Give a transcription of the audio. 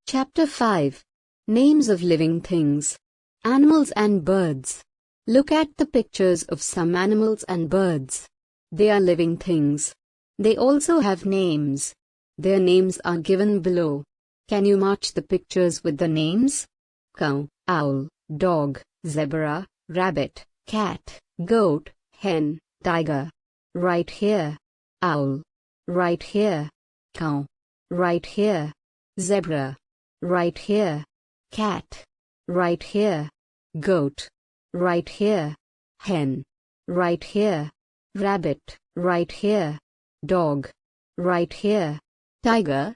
Chapter 5. Names of living things. Animals and birds. Look at the pictures of some animals and birds. They are living things. They also have names. Their names are given below. Can you match the pictures with the names? Cow, owl, dog, zebra, rabbit, cat, goat, hen, tiger. Right here. Owl. Right here. Cow. Right here. Zebra. Right here. Cat. Right here. Goat. Right here. Hen. Right here. Rabbit. Right here. Dog. Right here. Tiger.